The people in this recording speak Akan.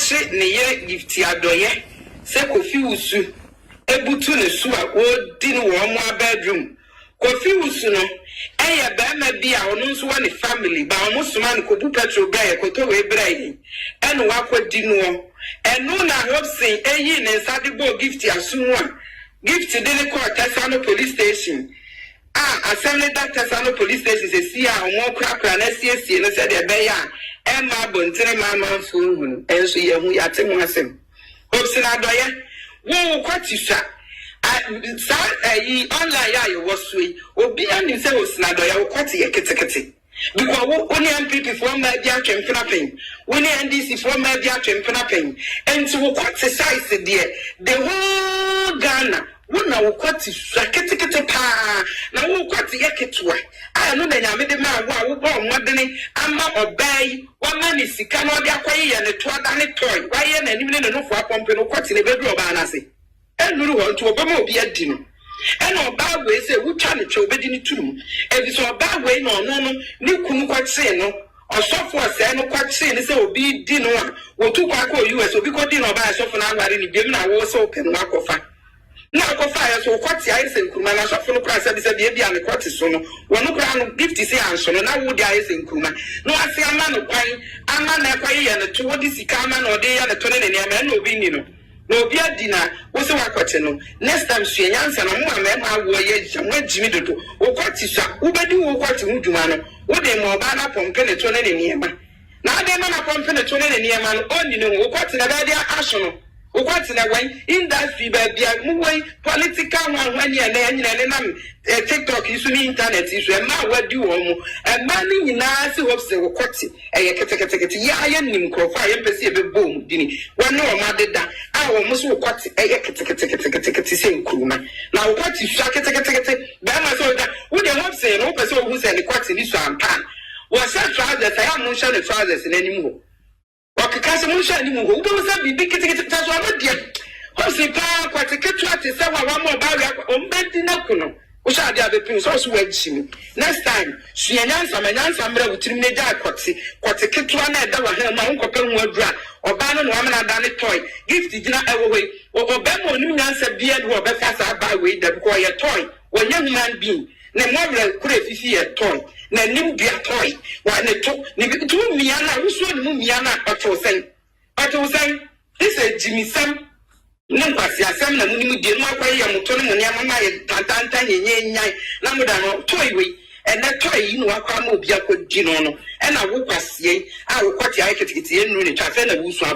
kwache ne ye gifti adoye se Kofi Wusu ebutu ne so a odi no wo mo bedroom Kofi Wusu no eye ba ma bi a ono nso wa ne family ba omo soma ne kobu petrol bra ye koto we bra yi eno wa kwadi no eno na Hobson eyi ne nsade bo gifti asunwa gift de ne ko Tesano police station assembly that Tesano police station se si a omo krakra na siesie no se de be ya Emma Bontene Mama Funhun, and so you are telling us him. Hopes and Adoya, who quatisha. I online you was sweet, or be an insel's Nadoya or quati a kitikati. Because only people from my diac and flapping, only and this from my diac and flapping, and so what size dear, the whole Ghana. Wona wokwati swaketekete pa na wokwati yaketwa anu na nyame de ma wo bo modene ama obai wa mani sika no de akwaye ya ne to ada ne toy wa ye na nim ne no fo apompe no kwati ne bedu oba na se enuru ho nto oba ma obi adi no ena oba we se wutwa ne twa obedi ne turum ebi so oba we no no ne kunu kwati no osofo ase no kwati ne se obi di no a wotu kwa ko US obi ko di no oba asofo na agware ni biem na wo so open wa kofa na ko fire so kwati ayese nkuruma na so funu kra sabi sabi bia me kwati so no wono kra no gift say anso no na wo di ayese nkuruma no ase ama no kwan ama na kwaye ye no to wo di sika ama na ode ya ne to ne ne ama na obi ni no na obi adi na wo se wakwati no next time so yansa na mo ama wo ye jamwa jimi dodo wo kwati sa wo bedi wo kwati hu dwuma no wo de mo ba na pompe ne to ne ne ama na ade ma na pompe ne to ne ne ama no oni no wo kwati na da dia aso no Ukwati na wen industry ba bia mu wen political one ya na nyina nam TikTok isu ni internet isu e ma wadi wo mu e ma ni nyina se hopse ukwati e ye kete ya ya nim krofa ya pese e be bom dini wonu o ma deda a wo mu so ukwati e ye kete se nkuruma na ukwati sha kete ba ma so da wo de hopse no pese o hu se ni kwati ni so ampa wo sa trousers ya mu sha ne trousers na nim ho Wakikasa musha ni mungu ubemusa bibi kitikiti tazo amadia Hosi pa kwa tiketu ati sawa wamo bawe ombedi na kuno Usha adia bepi so su wejimi Next time suyanyansa mre utirimine jaa kwa tiketu wana edawa hema unko pe mwedra Obano nwamena dani toy Gift jina ewewe Obemo onimnyansa beard wabefasa abawe Kwa ya toy Wanye human being Ne mwabla kure fifi ya toy na nim bia toy wa ne to ni tu miana uso ni mu miana atosen this is Jimmy Sam nim kwasi asem na mu ni mu die mu akwaye ya muto ne mu ne amama ye tantanta nyenyenyan na mu da no toy we na toy yi no akwa ma obi akodi no no na wo kwase a wo kwati ayi kitikiti enu ne twa fe na wo so